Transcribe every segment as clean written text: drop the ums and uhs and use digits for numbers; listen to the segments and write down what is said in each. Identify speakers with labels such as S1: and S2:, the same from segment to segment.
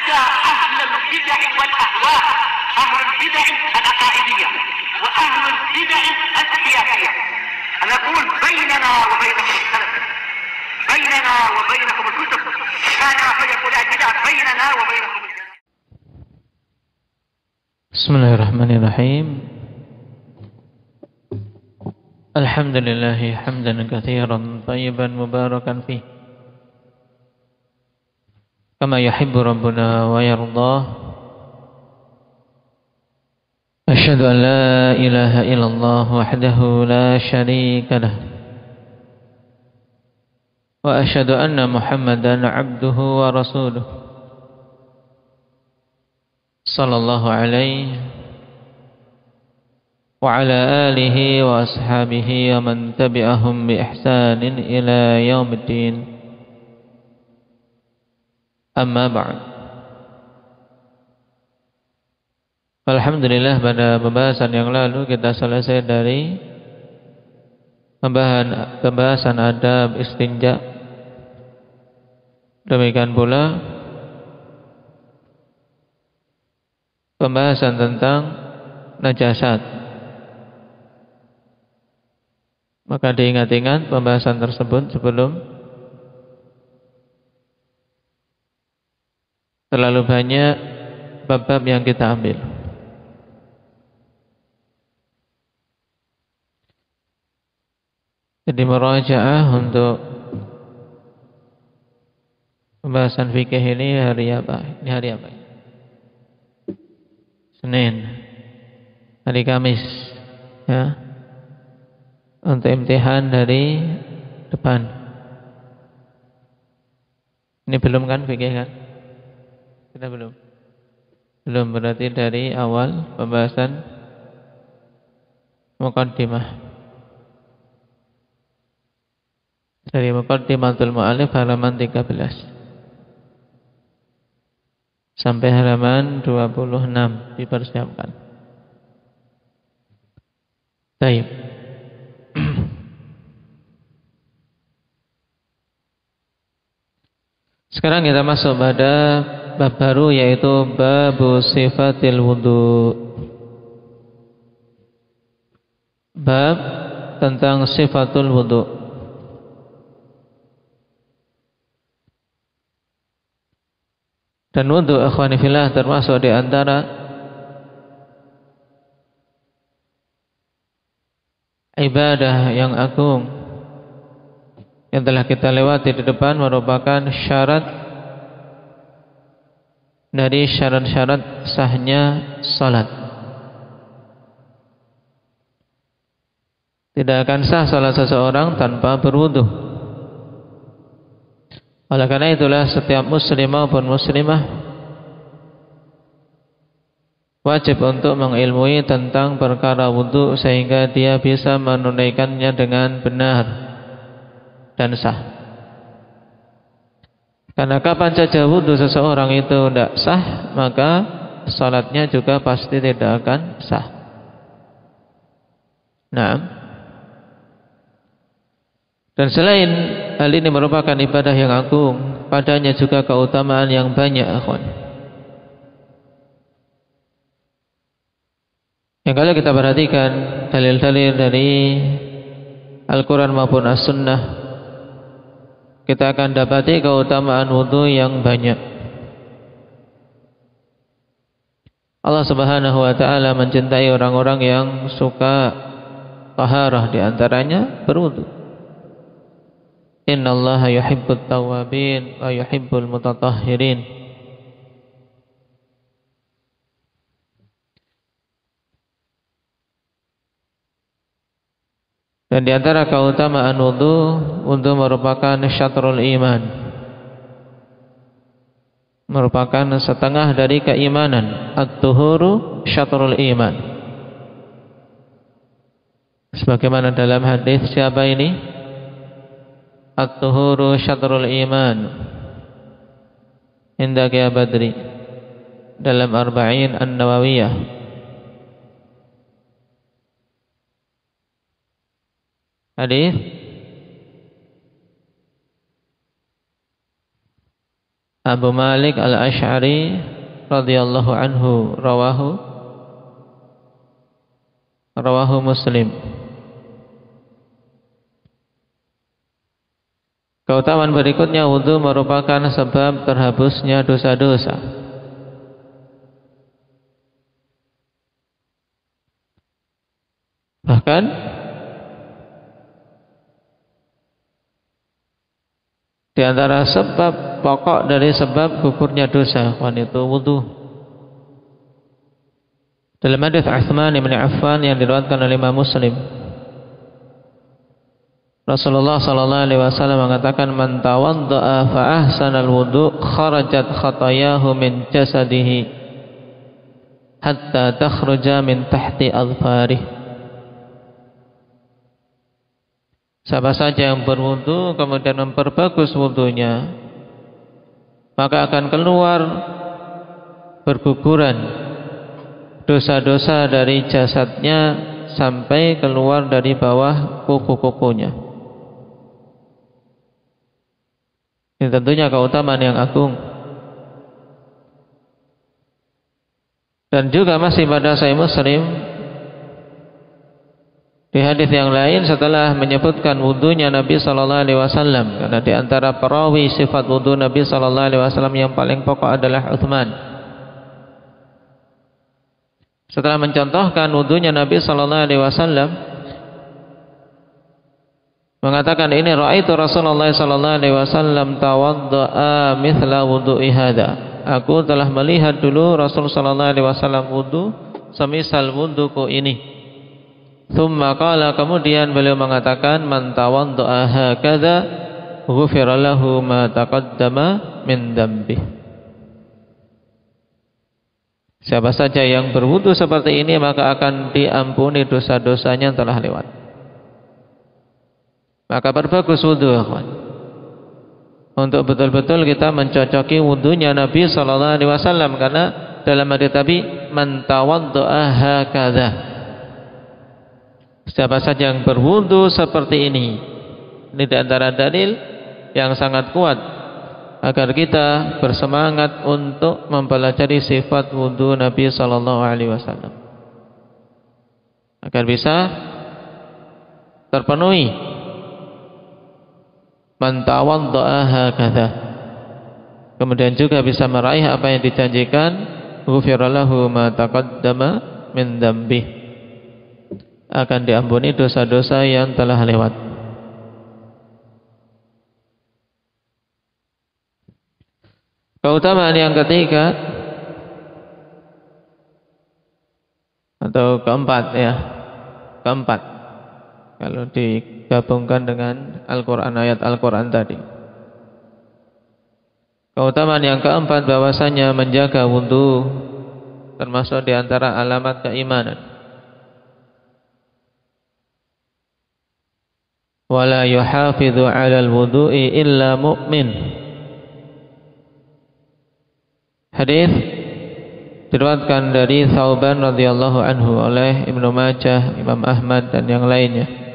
S1: نتحدى أهل البدع والأهواء، أهل البدع العقائدية وأهل البدع السياسية. أنا أقول بيننا وبينكم السلف، بيننا وبينكم الكتب، كان فيقول البدع بيننا وبينكم الجنة.
S2: Bismillahirrahmanirrahim. Alhamdulillahi hamdan katsiran thayyiban mubarakan fih, kama yuhibbu rabbuna wa yardah. Asyhadu an la ilaha illallah wahdahu la syarika lah, wa asyhadu anna Muhammadan abduhu wa rasuluh, sallallahu alaihi wa ala alihi wa ashabihi wa man tabi'ahum bi ihsanin ila yaumiddin. Amma ba'd. Alhamdulillah, pada pembahasan yang lalu kita selesai dari pembahasan adab istinja. Demikian pula pembahasan tentang najasat. Maka diingat-ingat pembahasan tersebut sebelum terlalu banyak bab-bab yang kita ambil. Jadi murajaah untuk pembahasan fikih ini hari apa? Ini hari apa? Senin, hari Kamis, ya. Untuk imtihan dari depan. Ini belum kan fikih kan? Kita belum. Belum, berarti dari awal pembahasan muqaddimah. Dari muqaddimatul mu'allif halaman 13 sampai halaman 26 dipersiapkan. Baik. Sekarang kita masuk pada bab baru, yaitu bab sifatil wudu. Bab tentang sifatul wudu. Dan wudu, akhwani fillah, termasuk di antara ibadah yang agung yang telah kita lewati di depan, merupakan syarat dari syarat-syarat sahnya salat. Tidak akan sah salat seseorang tanpa berwudu. Oleh karena itulah setiap muslim maupun muslimah wajib untuk mengilmui tentang perkara wudu sehingga dia bisa menunaikannya dengan benar dan sah. Karena kapan saja wudu seseorang itu tidak sah, maka salatnya juga pasti tidak akan sah. Nah, dan selain hal ini merupakan ibadah yang agung, padanya juga keutamaan yang banyak, akhwan. Yang kalau kita perhatikan dalil-dalil dari Al-Quran maupun As-Sunnah, kita akan dapati keutamaan wudu yang banyak. Allah Subhanahu wa taala mencintai orang-orang yang suka taharah, di antaranya berwudu. Innallaha yuhibbut tawwabin wa yuhibbul mutatahhirin. Dan di antara keutamaan wudu merupakan syatrul iman, merupakan setengah dari keimanan. At-tuhuru syatrul iman. Sebagaimana dalam hadis, siapa ini? At-tuhuru syatrul iman. Indak ya Badri, dalam Arba'in An-Nawawiyah. Hadis Abu Malik Al-Asy'ari radhiyallahu anhu rawahu Muslim. Keutamaan berikutnya, wudu merupakan sebab terhapusnya dosa-dosa. Bahkan di antara sebab pokok dari sebab gugurnya dosa itu wudu. Dalam hadis Utsman bin Affan yang diriwayatkan oleh Imam Muslim, Rasulullah sallallahu alaihi wasallam mengatakan, "Man tawaddaa fa ahsanal wudu kharajat khatayahu min jasadihi hatta takhruja min tahti adfarih." Siapa saja yang berwudu kemudian memperbagus wudunya, maka akan keluar berguguran dosa-dosa dari jasadnya sampai keluar dari bawah kuku-kukunya. Ini tentunya keutamaan yang agung. Dan juga masih pada Sahih Muslim, di hadis yang lain setelah menyebutkan wudunya Nabi sallallahu alaihi wasallam, karena di antara perawi sifat wudu Nabi sallallahu alaihi wasallam yang paling pokok adalah Utsman. Setelah mencontohkan wudunya Nabi sallallahu alaihi wasallam, mengatakan, ini raaitu Rasulullah sallallahu alaihi wasallam tawaddaa mithla wudu'i hadza. Aku telah melihat dulu Rasul sallallahu alaihi wasallam wudu semisal wuduku ini. Tsumma qala, kemudian beliau mengatakan, man tawaddaa hakadza ghufira lahu ma taqaddama min dzambih. Siapa saja yang berwudu seperti ini maka akan diampuni dosa-dosanya yang telah lewat. Maka perbagus wudu, untuk betul-betul kita mencocoki wudunya Nabi sallallahu alaihi wasallam, karena dalam hadits tadi, man tawaddaa hakadza, siapa saja yang berwudu seperti ini. Ini di antara dalil yang sangat kuat agar kita bersemangat untuk mempelajari sifat wudu Nabi sallallahu alaihi wasallam, agar bisa terpenuhi man tawaddaa hakadza, kemudian juga bisa meraih apa yang dijanjikan, ghufira lahu ma taqaddama min dzambih, akan diampuni dosa-dosa yang telah lewat. Keutamaan yang ketiga atau keempat kalau digabungkan dengan Al-Quran, ayat Al-Quran tadi. Keutamaan yang keempat, bahwasanya menjaga wudu termasuk di antara alamat keimanan. Wala yuhafidhu 'alal wudu'i illa mu'min. Hadis diriwayatkan dari Thauban radhiyallahu anhu oleh Ibnu Majah, Imam Ahmad dan yang lainnya.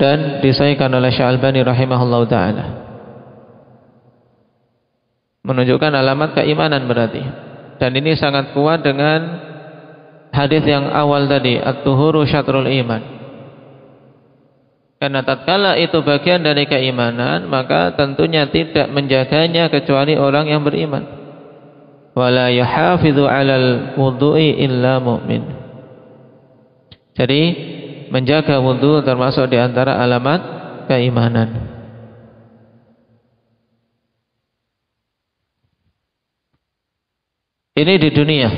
S2: Dan disahihkan oleh Syalbani rahimahullahu ta'ala. Menunjukkan alamat keimanan berarti. Dan ini sangat kuat dengan hadis yang awal tadi, at-tuhuru syatrul iman. Karena tatkala itu bagian dari keimanan, maka tentunya tidak menjaganya kecuali orang yang beriman. Wala yuhafidhu 'alal wudu'i illa mu'min. Jadi menjaga wudu termasuk di antara alamat keimanan. Ini di dunia.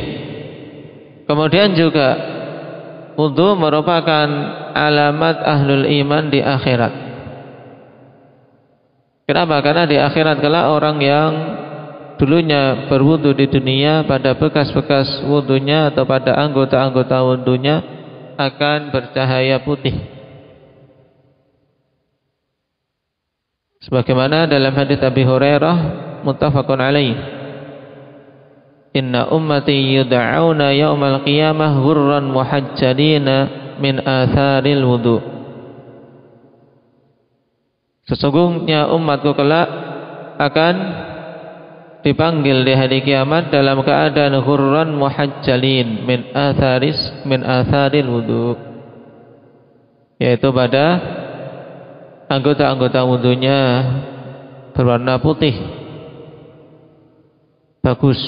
S2: Kemudian juga wudu merupakan alamat ahlul iman di akhirat. Kenapa? Karena di akhirat kelak orang yang dulunya berwudu di dunia, pada bekas-bekas wudunya atau pada anggota-anggota wudunya akan bercahaya putih. Sebagaimana dalam hadits Abi Hurairah muttafaqun alaih, inna ummati yud'auna yaumal qiyamah ghurran muhajjalina min atharil wudu. Sesungguhnya umatku kelak akan dipanggil di hari kiamat dalam keadaan ghurran muhajjalin min atharil wudu, yaitu pada anggota-anggota wudunya berwarna putih bagus,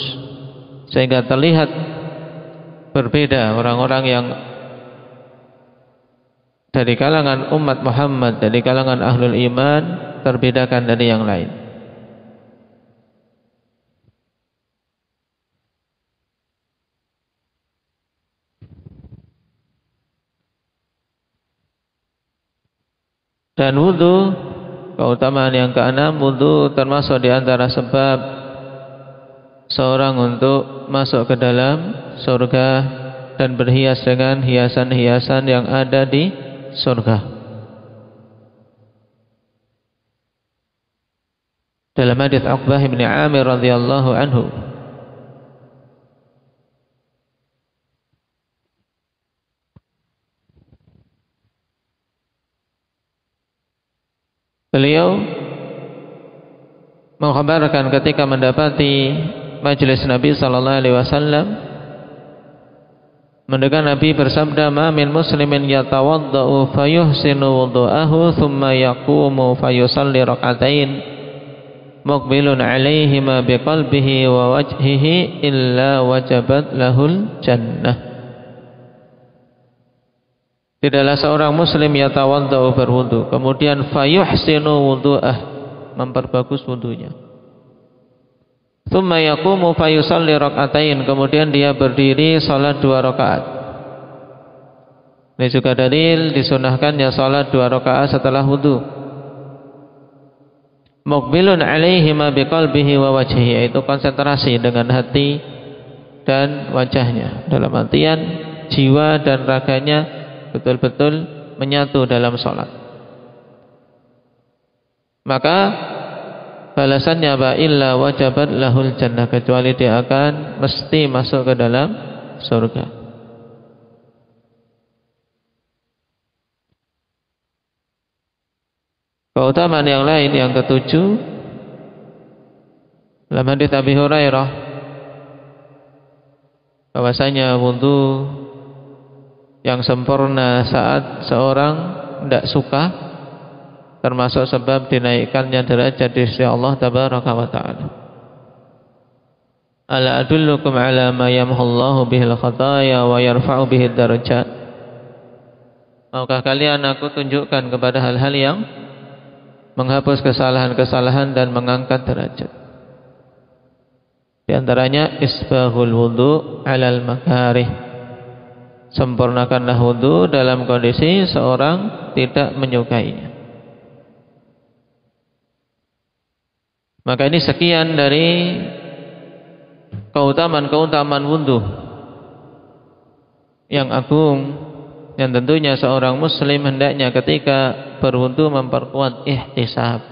S2: sehingga terlihat berbeda orang-orang yang dari kalangan umat Muhammad, dari kalangan ahlul iman, terbedakan dari yang lain. Dan wudu, keutamaan yang keenam, wudu termasuk di antara sebab seorang untuk masuk ke dalam surga dan berhias dengan hiasan-hiasan yang ada di surga. Dalam hadits Uqbah bin Amir radhiyallahu anhu, beliau mengkhabarkan ketika mendapati majelis Nabi sallallahu alaihi wasallam, mendengar Nabi bersabda, "Ma min muslimin yatawaddau fayuhsinu wudu'ahu thumma yaqumu fayusalli rak'atain muqbilun 'alaihima biqalbihi wa wajhihi illa wajabat lahul jannah." Tidaklah seorang muslim yatawaddau berwudu, kemudian fayuhsinu wudu'ah, memperbagus wudunya. Tsumma yaqumu fayusalli rak'atain, kemudian dia berdiri salat 2 rakaat. Ini juga dalil disunahkannya salat 2 rakaat setelah wudu. Muqbilun 'alaihima biqalbihi wa wajhihi, yaitu konsentrasi dengan hati dan wajahnya, dalam artian jiwa dan raganya betul-betul menyatu dalam salat. Maka balasannya apa? Illa wajabat lahul jannah, kecuali dia akan mesti masuk ke dalam surga. Keutamaan yang lain yang ketujuh, dalam hadits Abi Hurairah, bahwasanya wudu yang sempurna saat seorang tidak suka termasuk sebab dinaikkannya derajat di sisi Allah tabaraka wa taala. Ala adullukum ala ma yamhullahu bihil khataya wa yarfa'u bihid darajat. Maukah kalian aku tunjukkan kepada hal-hal yang menghapus kesalahan-kesalahan dan mengangkat derajat. Di antaranya isbahul wudu alal makarih, sempurnakanlah wudu dalam kondisi seorang tidak menyukainya. Maka ini sekian dari keutamaan-keutamaan wudu yang agung, yang tentunya seorang muslim hendaknya ketika berwudu memperkuat ihtisab,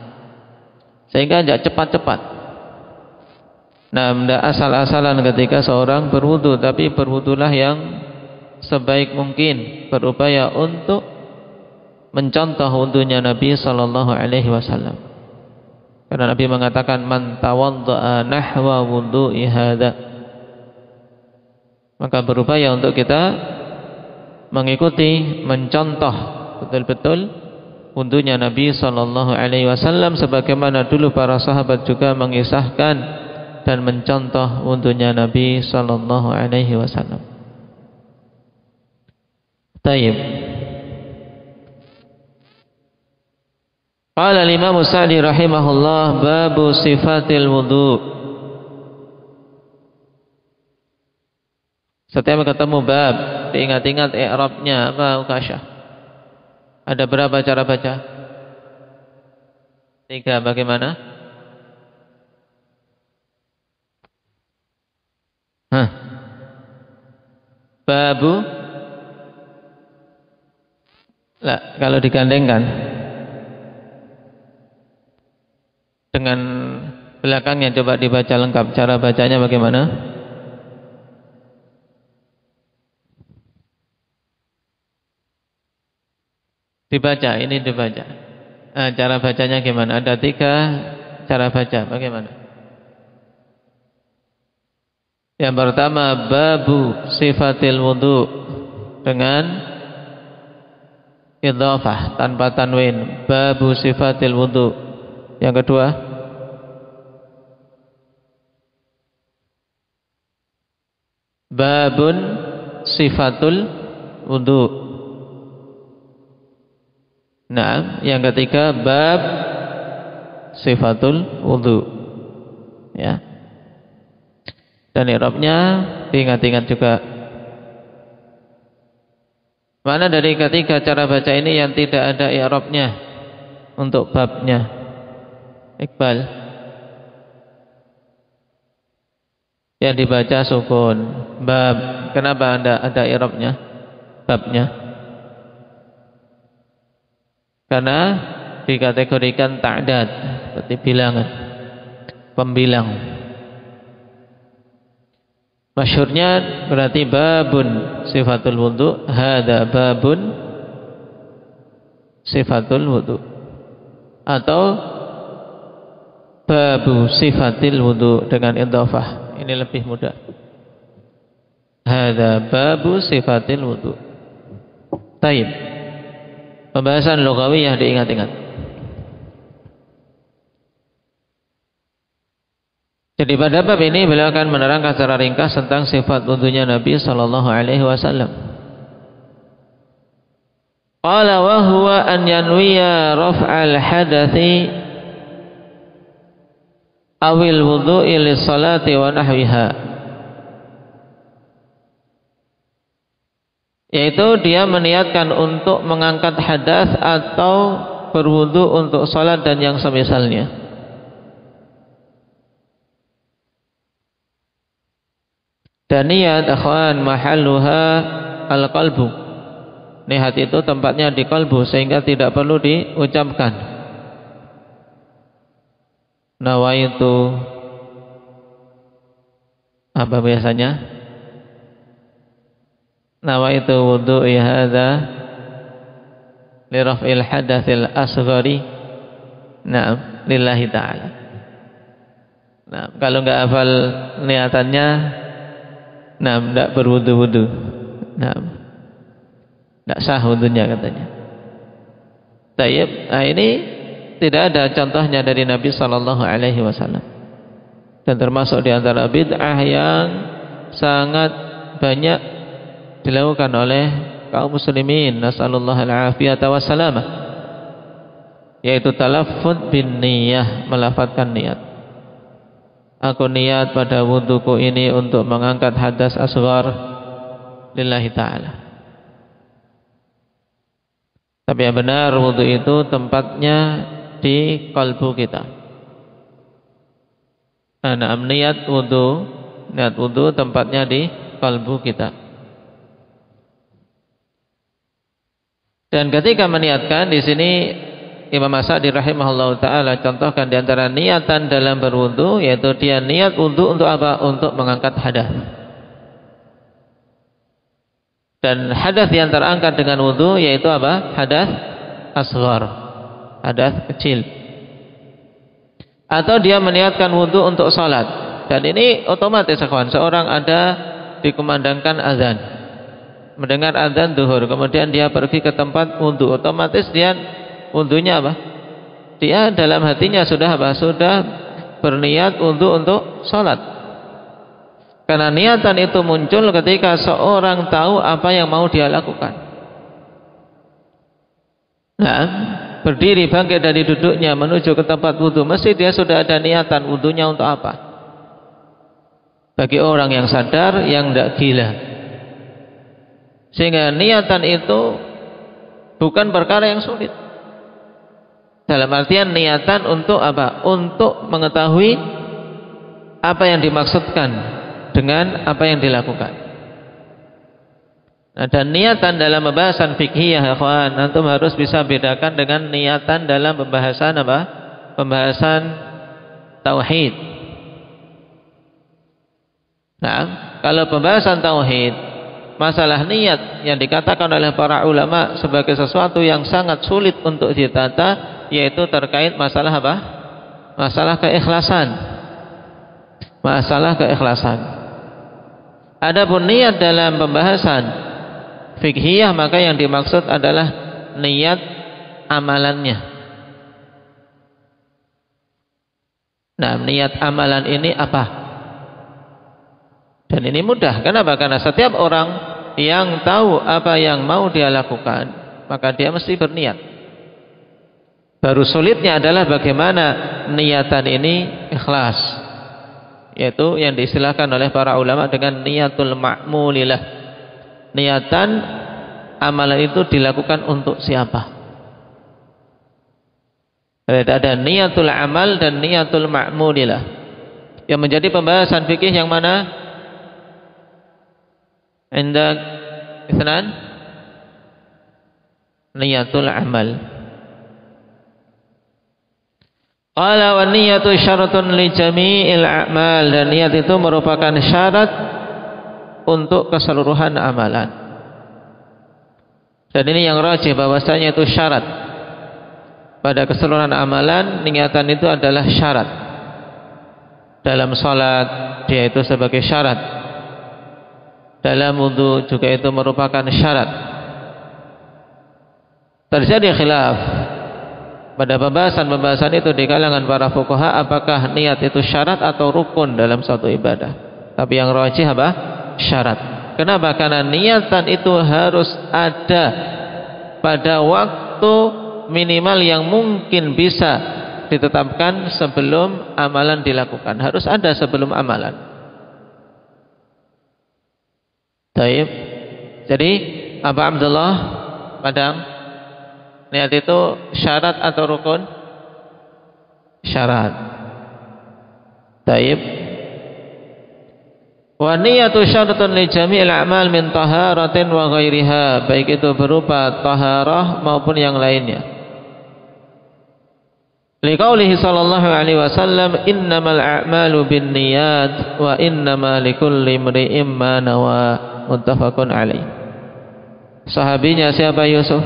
S2: sehingga tidak cepat-cepat. Nah, tidak asal-asalan ketika seorang berwudu, tapi berwudulah yang sebaik mungkin, berupaya untuk mencontoh wudunya Nabi sallallahu alaihi wasallam. Karena Nabi mengatakan, man tawadda'a nahwa wudu'i hadza, maka berupaya untuk kita mengikuti, mencontoh betul-betul wudunya Nabi sallallahu alaihi wasallam, sebagaimana dulu para sahabat juga mengisahkan dan mencontoh wudunya Nabi sallallahu alaihi wasallam. Tayyib. Qala al-Imam Sa'di rahimahullah, babu sifatil wudu. Setiap ketemu bab, diingat-ingat i'rabnya apa Ukasyah? Ada berapa cara baca? 3, bagaimana? Babu. Lah, kalau digandengkan dengan belakangnya, coba dibaca lengkap. Cara bacanya bagaimana? Dibaca, ini dibaca. Cara bacanya gimana? Ada 3 cara baca. Bagaimana? Yang pertama, babu sifatil wudu dengan idhafah tanpa tanwin. Babu sifatil wudu. Yang kedua, babun sifatul wudu. Nah, yang ketiga, bab sifatul wudu. Ya. Dan i'rabnya diingat-ingat juga. Mana dari ketiga cara baca ini yang tidak ada i'rabnya untuk babnya? Iqbal. Yang dibaca sukun. Bab. Kenapa ada i'rabnya? Babnya. Karena dikategorikan ta'dad, seperti bilangan, pembilang. Masyhurnya berarti babun sifatul wudu, hada babun sifatul wudu, atau babu sifatil wudu dengan idhafah. Ini lebih mudah. Hada babu sifatil wudu. Taib. Pembahasan lugawiyah diingat-ingat. Jadi pada bab ini beliau akan menerangkan secara ringkas tentang sifat wudunya Nabi sallallahu alaihi wasallam. Qala wa huwa an yanwiya raf'al hadathi awil wudu'i lis salati wa nahwiha. Yaitu dia meniatkan untuk mengangkat hadas atau berwudu untuk salat dan yang semisalnya. Dan niat akhwan mahalluha al-qalbu. Niat itu tempatnya di kalbu sehingga tidak perlu diucapkan. Nawaitu apa biasanya? Nawaitu wudu'i hadza li raf'il hadatsil asghari. Naam, lillahi ta'ala. Nah, kalau enggak hafal niatannya, nah, tidak berwudu-wudu. Nah, tidak sah wudunya katanya. Tayyib. Nah, ini tidak ada contohnya dari Nabi sallallahu alaihi wasallam. Dan termasuk di antara bid'ah yang sangat banyak dilakukan oleh kaum muslimin, nasallallahu al-afiyata wassalamah, yaitu talaffuz bin niyah, melafadzkan niat. Aku niat pada wuduku ini untuk mengangkat hadas asghar lillahi ta'ala. Tapi yang benar, wudu itu tempatnya di kalbu kita. Nah, niat wudu tempatnya di kalbu kita. Dan ketika meniatkan di sini, Imam As-Sa'di rahimahullah ta'ala contohkan di antara niatan dalam berwudu, yaitu dia niat wudu untuk apa? Untuk mengangkat hadas. Dan hadas yang terangkat dengan wudu yaitu apa? Hadas asghar, hadas kecil. Atau dia meniatkan wudu untuk salat. Dan ini otomatis kawan, seorang ada dikumandangkan azan, mendengar azan zuhur, kemudian dia pergi ke tempat wudu, otomatis dia wudunya apa? Dia dalam hatinya sudah apa? Sudah berniat wudu untuk salat. Karena niatan itu muncul ketika seorang tahu apa yang mau dia lakukan. Nah, berdiri bangkit dari duduknya menuju ke tempat wudu, mesti dia sudah ada niatan wudunya untuk apa? Bagi orang yang sadar, yang tidak gila. Sehingga niatan itu bukan perkara yang sulit. Dalam artian niatan untuk apa? Untuk mengetahui apa yang dimaksudkan dengan apa yang dilakukan. Nah, dan niatan dalam pembahasan fiqhiyah, ya kawan, antum harus bisa bedakan dengan niatan dalam pembahasan apa? Pembahasan tauhid. Nah, kalau pembahasan tauhid, masalah niat yang dikatakan oleh para ulama sebagai sesuatu yang sangat sulit untuk ditata, yaitu terkait masalah apa? Masalah keikhlasan. Masalah keikhlasan. Adapun niat dalam pembahasan fiqhiyah, maka yang dimaksud adalah niat amalannya. Nah, niat amalan ini apa? Dan ini mudah. Kenapa? Karena setiap orang yang tahu apa yang mau dia lakukan, maka dia mesti berniat. Baru sulitnya adalah bagaimana niatan ini ikhlas, yaitu yang diistilahkan oleh para ulama dengan niatul ma'mulillah. Niatan amalan itu dilakukan untuk siapa? Ada niatul amal dan niatul ma'mulillah. Yang menjadi pembahasan fikih yang mana? Indak itsnan niatul amal. Qala wa niyatu syaratun li jami'il a'mal, dan niat itu merupakan syarat untuk keseluruhan amalan. Dan ini yang rajih bahwasanya itu syarat. Pada keseluruhan amalan, niatan itu adalah syarat. Dalam salat dia itu sebagai syarat. Dalam wudu juga itu merupakan syarat. Terjadi khilaf pada pembahasan itu di kalangan para fuqaha, apakah niat itu syarat atau rukun dalam suatu ibadah. Tapi yang rajih apa? Syarat. Kenapa? Karena niatan itu harus ada pada waktu minimal yang mungkin bisa ditetapkan sebelum amalan dilakukan. Harus ada sebelum amalan. Baik. Jadi apa Abdullah Padang, niat itu syarat atau rukun? Syarat. Baik. Wa niyatu syaratun li jami'il a'mal min taharatin wa ghairiha, baik itu berupa taharah maupun yang lainnya. Liqaulihi sallallahu alaihi wasallam, innamal a'malu binniyat wa innama likulli imri'in ma nawa, muttafaqun alaih. Sahabinya siapa Yusuf?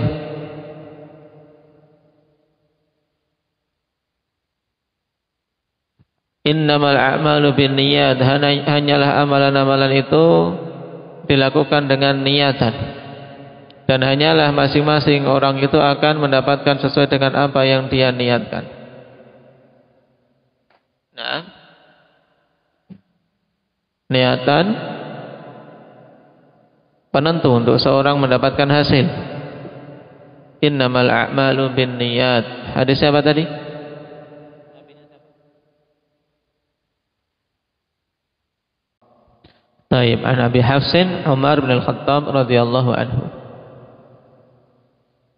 S2: Innamal a'malu binniyat, hanyalah amalan-amalan itu dilakukan dengan niatan, dan hanyalah masing-masing orang itu akan mendapatkan sesuai dengan apa yang dia niatkan. Nah, niatan penentu untuk seorang mendapatkan hasil. Innamal a'malu binniyat. Hadis siapa tadi? Taib, an Abi Hafsin Umar bin Al-Khattab radhiyallahu anhu.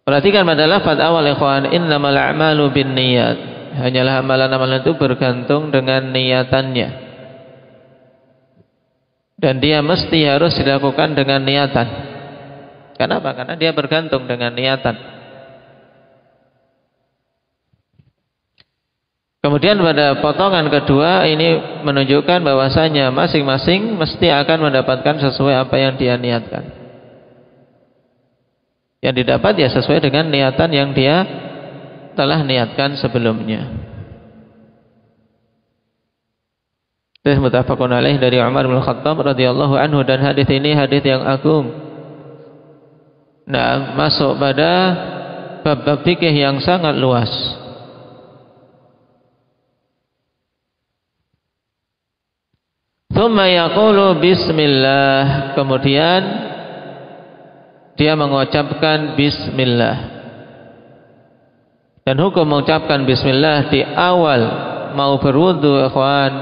S2: Perhatikan pada lafaz awal ikhwan, innamal a'malu binniyat. Hanyalah amalan-amalan itu bergantung dengan niatannya, dan dia mesti harus dilakukan dengan niatan. Kenapa? Karena dia bergantung dengan niatan. Kemudian pada potongan kedua ini menunjukkan bahwasanya masing-masing mesti akan mendapatkan sesuai apa yang dia niatkan. Yang didapat ya sesuai dengan niatan yang dia telah niatkan sebelumnya. Hadis muttafaqun alaih dari Umar bin Khattab radhiyallahu anhu, dan hadis ini hadis yang agung. Nah, masuk pada bab-bab fikih yang sangat luas. Tsumma yaqulu bismillah, kemudian dia mengucapkan bismillah. Dan hukum mengucapkan bismillah di awal mau berwudu, ikhwan,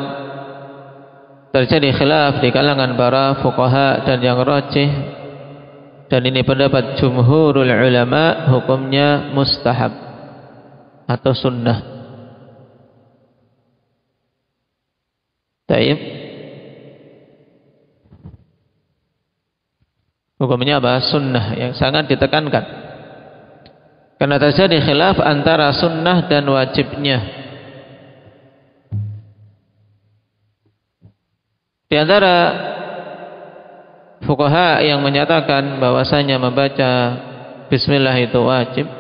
S2: terjadi khilaf di kalangan para fuqaha, dan yang rajih, dan ini pendapat jumhurul ulama, hukumnya mustahab atau sunnah. Taib. Hukumnya apa? Sunnah, yang sangat ditekankan. Karena terjadi khilaf antara sunnah dan wajibnya. Di antara fuqaha yang menyatakan bahwasanya membaca bismillah itu wajib,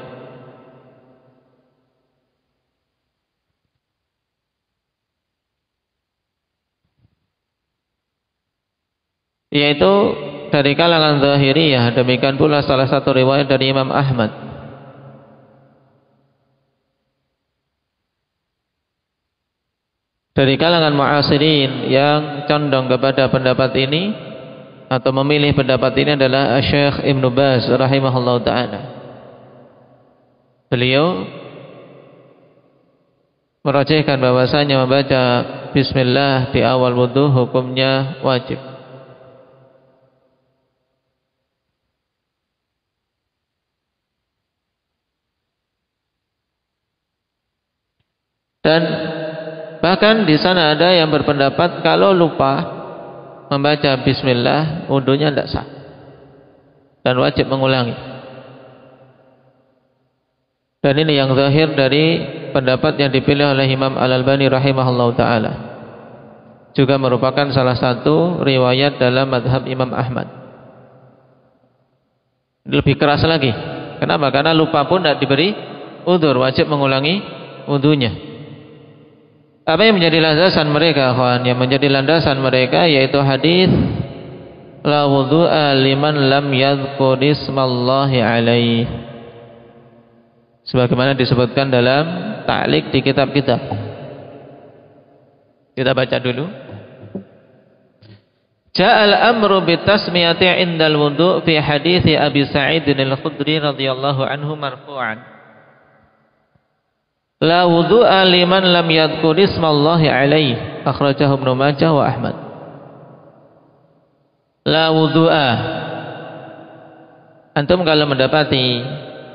S2: yaitu dari kalangan Zahiriyah. Demikian pula salah satu riwayat dari Imam Ahmad. Dari kalangan mu'asirin yang condong kepada pendapat ini atau memilih pendapat ini adalah Syekh Ibn Baz rahimahullah ta'ala. Beliau merajihkan bahwasanya membaca bismillah di awal wudu hukumnya wajib. Dan bahkan di sana ada yang berpendapat kalau lupa membaca bismillah wudunya tidak sah dan wajib mengulangi. Dan ini yang zahir dari pendapat yang dipilih oleh Imam Al-Albani rahimahullah ta'ala, juga merupakan salah satu riwayat dalam madhab Imam Ahmad. Lebih keras lagi. Kenapa? Karena lupa pun tidak diberi udzur, wajib mengulangi wudunya. Apa yang menjadi landasan mereka, kawan? Yang menjadi landasan mereka yaitu hadis la wudhu'a liman lam yadhkur ismallahi alaih, sebagaimana disebutkan dalam ta'liq di kitab kita. Kita baca dulu. Ja'al amru bitasmiyati indal wudhu' fi hadits Abi Sa'id al-Khudri radhiyallahu anhu marfu'an. La wudhu'a liman lam yadhkur ismallahi alaih, akhrajahu Ibnu Majah wa Ahmad. La wudhu'a, antum kalau mendapati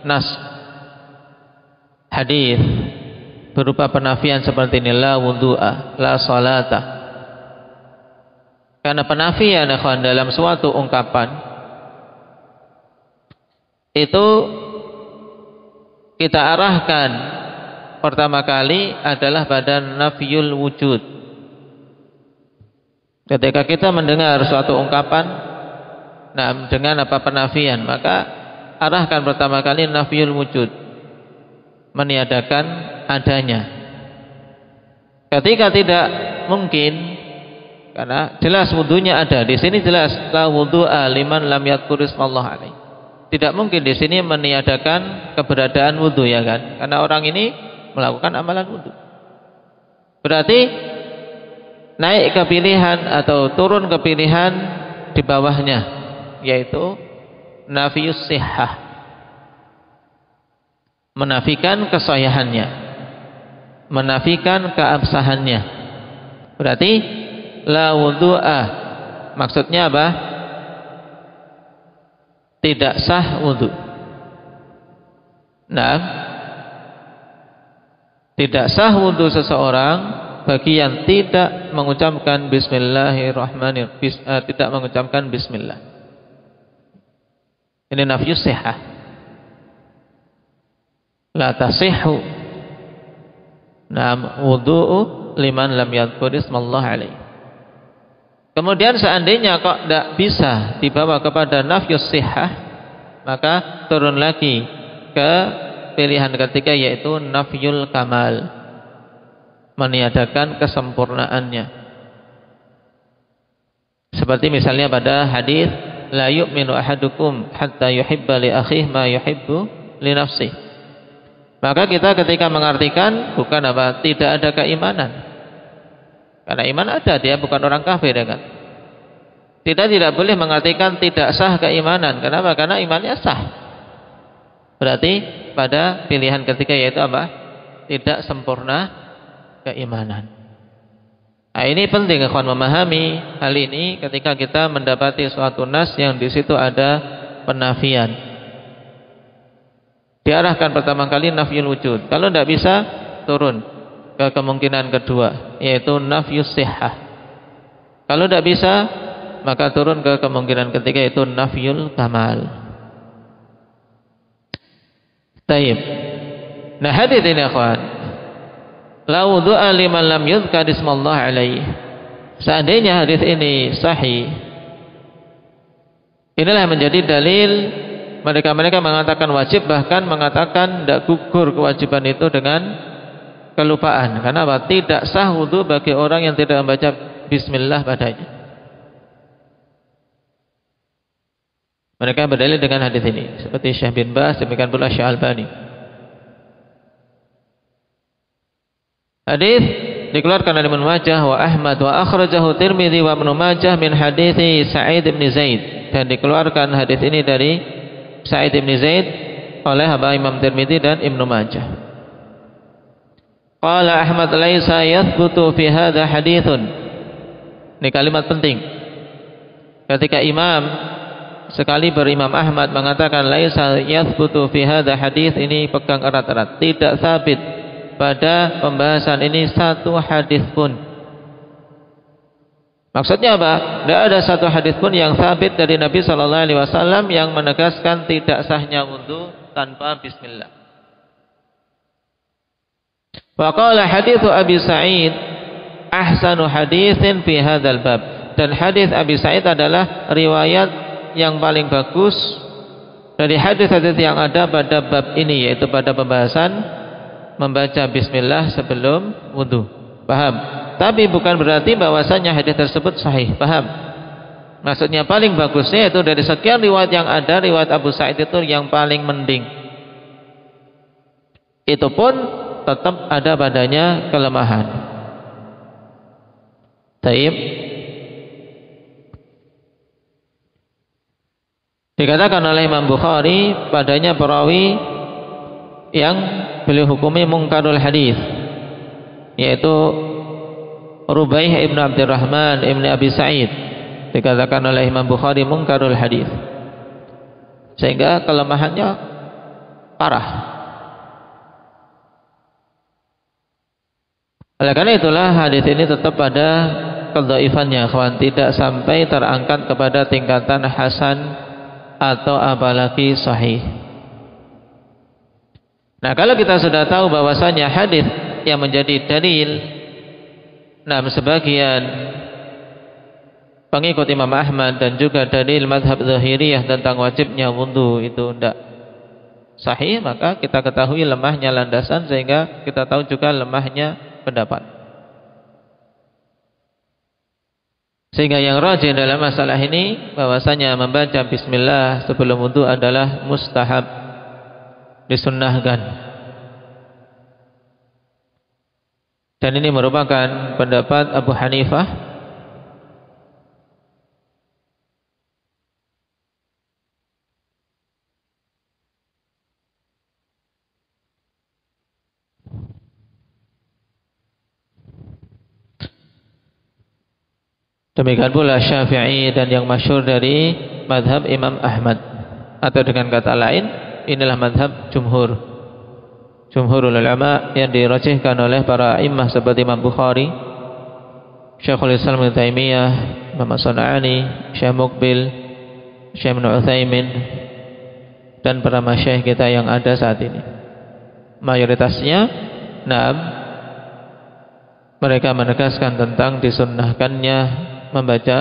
S2: nas hadis berupa penafian seperti ini, la wudhu'a, la salata, karena penafian ikhwan dalam suatu ungkapan itu kita arahkan pertama kali adalah pada nafyul wujud. Ketika kita mendengar suatu ungkapan dengan apa penafian, maka arahkan pertama kali nafyul wujud, meniadakan adanya. Ketika tidak mungkin, karena jelas wudunya ada di sini, jelas la wudhu'a liman lam yadhkur ismallah alaih. Tidak mungkin di sini meniadakan keberadaan wudu, ya kan? Karena orang ini melakukan amalan wudu. Berarti naik ke pilihan atau turun ke pilihan di bawahnya, yaitu nafiyus sihhah, menafikan kesahihannya, menafikan keabsahannya. Berarti la wudhu'a maksudnya apa? Tidak sah wudu. Tidak sah wudu seseorang bagi yang tidak mengucapkan bismillahirrahmanirrahim, tidak mengucapkan bismillah. Ini nafyus sihhah. La tasihhu wudu'u liman lam yadhkur ismallah alaih. Kemudian seandainya kok tidak bisa dibawa kepada nafyus sihhah, maka turun lagi ke pilihan ketiga yaitu nafyul kamal, meniadakan kesempurnaannya. Seperti misalnya pada hadis la yu'minu ahadukum hatta yuhibba li akhihi ma yuhibbu li nafsihi. Maka kita ketika mengartikan bukan apa tidak ada keimanan. Karena iman ada, dia bukan orang kafir, ya kan? Kita tidak boleh mengartikan tidak sah keimanan. Kenapa? Karena imannya sah. Berarti pada pilihan ketiga yaitu apa? Tidak sempurna keimanan. Nah, ini penting kawan memahami hal ini ketika kita mendapati suatu nas yang di situ ada penafian. Diarahkan pertama kali nafyul wujud. Kalau tidak bisa, turun ke kemungkinan kedua yaitu nafyus sihhah. Kalau tidak bisa, maka turun ke kemungkinan ketiga yaitu nafyul kamal. Taib. Nah, hadis ini akhwan, la wudhu'a liman lam yudhkar ismallah alaih. Seandainya hadis ini sahih, inilah menjadi dalil mereka mengatakan wajib, bahkan mengatakan tidak gugur kewajiban itu dengan kelupaan. Karena apa? Tidak sah wudu bagi orang yang tidak membaca bismillah padanya. Mereka berdalil dengan hadis ini, seperti Syekh bin Baz, demikian pula Syekh Albani. Hadis dikeluarkan oleh Ibnu Majah wa Ahmad wa akhrajahu Tirmidzi wa Ibnu Majah min hadits Sa'id bin Zaid, dan dikeluarkan hadis ini dari Sa'id bin Zaid oleh Imam Tirmidzi dan Ibnu Majah. Qala Ahmad laisa yathbutu fi hadza haditsun. Ini kalimat penting. Ketika Imam sekali berimam Ahmad mengatakan laisa yathbutu fi hadza hadits, ini pegang erat-erat, tidak sabit pada pembahasan ini satu hadis pun. Maksudnya apa? Tidak ada satu hadis pun yang sabit dari Nabi sallallahu alaihi wasallam yang menegaskan tidak sahnya wudu tanpa bismillah. Wa qala haditsu Abi Sa'id ahsanu haditsin fi hadzal bab, dan hadis Abi Sa'id adalah riwayat yang paling bagus dari hadis-hadis yang ada pada bab ini, yaitu pada pembahasan membaca bismillah sebelum wudu. Paham? Tapi bukan berarti bahwasanya hadis tersebut sahih. Paham? Maksudnya paling bagusnya itu dari sekian riwayat yang ada, riwayat Abu Sa'id itu yang paling mending. Itu pun tetap ada padanya kelemahan. Taib. Dikatakan oleh Imam Bukhari padanya perawi yang beliau hukumi mungkarul hadis, yaitu Rubaih ibn Abdurrahman ibn Abi Sa'id. Dikatakan oleh Imam Bukhari mungkarul hadis, sehingga kelemahannya parah. Oleh karena itulah hadis ini tetap ada kedhaifannya, kawan, tidak sampai terangkat kepada tingkatan hasan atau apalagi sahih. Nah, kalau kita sudah tahu bahwasanya hadis yang menjadi dalil, nah sebagian pengikut Imam Ahmad dan juga dalil mazhab Zahiriyah tentang wajibnya wudu itu tidak sahih, maka kita ketahui lemahnya landasan, sehingga kita tahu juga lemahnya pendapat. Sehingga yang rajih dalam masalah ini bahwasanya membaca bismillah sebelum wudu adalah mustahab, disunnahkan. Dan ini merupakan pendapat Abu Hanifah, demikian pula Syafi'i, dan yang masyhur dari madhab Imam Ahmad, atau dengan kata lain inilah madhab jumhurul ulama yang dirajihkan oleh para imam seperti Imam Bukhari, Syekhul Islam Ibnu Taimiyah, Imam As-San'ani, Syekh Muqbil, Syekh Ibnu Utsaimin, dan para masyayikh kita yang ada saat ini. Mayoritasnya mereka menegaskan tentang disunnahkannya membaca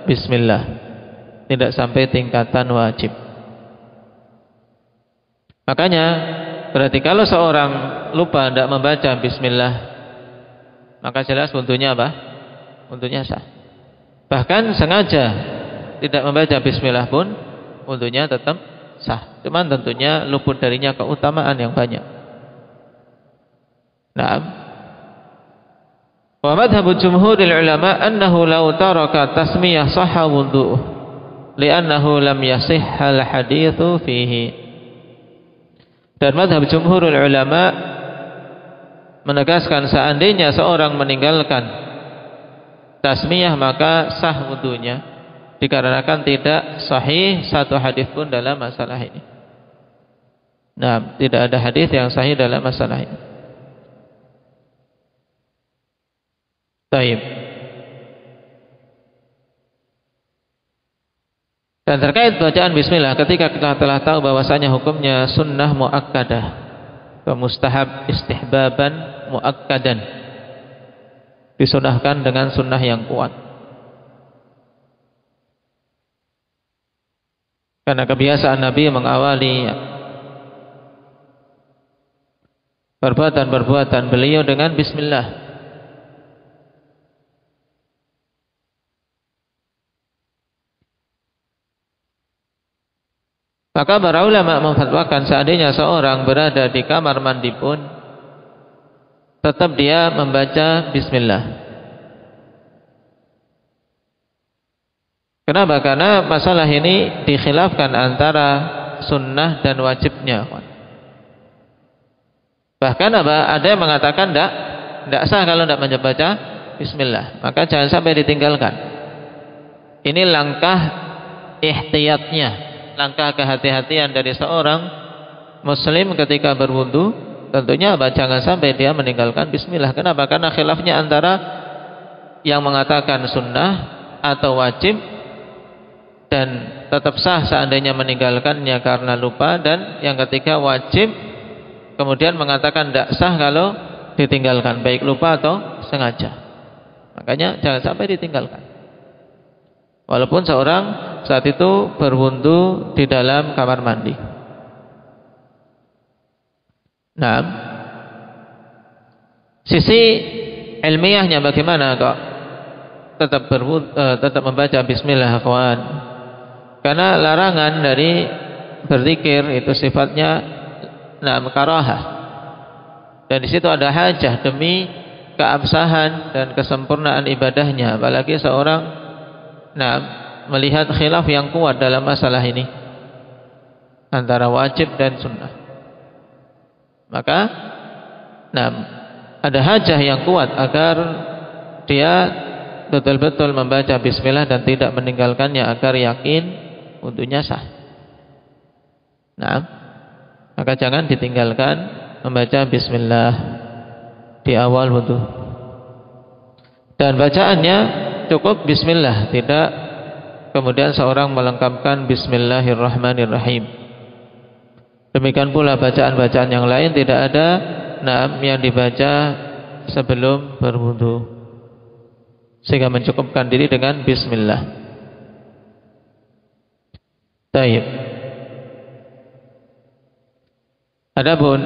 S2: bismillah, tidak sampai tingkatan wajib. Makanya berarti kalau seorang lupa tidak membaca bismillah, maka jelas wudunya apa? Wudunya sah. Bahkan sengaja tidak membaca bismillah pun wudunya tetap sah. Cuman tentunya luput darinya keutamaan yang banyak. Wa madhabu jumhuril ulama annahu law taraka tasmiyah sahha wudu'uh li'annahu lam yasihhal haditsu fihi. Dan madhab jumhurul ulama menegaskan seandainya seorang meninggalkan tasmiyah maka sah wudunya, dikarenakan tidak sahih satu hadis pun dalam masalah ini. Tidak ada hadis yang sahih dalam masalah ini. Taib. Dan terkait bacaan bismillah, ketika kita telah tahu bahwasanya hukumnya sunnah muakkadah, mustahab istihbaban muakkadan, disunahkan dengan sunnah yang kuat. Karena kebiasaan Nabi mengawali perbuatan-perbuatan beliau dengan bismillah. Maka para ulama memfatwakan seandainya seorang berada di kamar mandi pun tetap dia membaca bismillah. Kenapa? Karena masalah ini dikhilafkan antara sunnah dan wajibnya. Bahkan ada yang mengatakan tidak sah kalau tidak membaca bismillah. Maka jangan sampai ditinggalkan. Ini langkah ihtiyatnya, langkah kehati-hatian dari seorang muslim ketika berwudu. Tentunya jangan sampai dia meninggalkan bismillah. Kenapa? Karena khilafnya antara yang mengatakan sunnah atau wajib dan tetap sah seandainya meninggalkannya karena lupa, dan yang ketiga wajib kemudian mengatakan tidak sah kalau ditinggalkan, baik lupa atau sengaja. Makanya jangan sampai ditinggalkan. Walaupun seorang saat itu berwudu di dalam kamar mandi. Nah, sisi ilmiahnya bagaimana kok tetap membaca bismillah, kawan? Karena larangan dari berzikir itu sifatnya karahah. Dan di situ ada hajah demi keabsahan dan kesempurnaan ibadahnya. Apalagi seorang melihat khilaf yang kuat dalam masalah ini antara wajib dan sunnah. Maka ada hajah yang kuat agar dia betul-betul membaca bismillah dan tidak meninggalkannya agar yakin wudunya sah. Maka jangan ditinggalkan membaca bismillah di awal wudu. Dan bacaannya cukup bismillah, tidak kemudian seorang melengkapkan bismillahirrahmanirrahim. Demikian pula bacaan-bacaan yang lain tidak ada yang dibaca sebelum berwudu, sehingga mencukupkan diri dengan bismillah. Baik. Adapun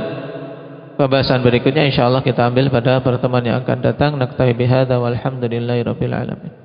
S2: pembahasan berikutnya insyaallah kita ambil pada pertemuan yang akan datang. Naktafi bihadza walhamdulillahirabbil alamin.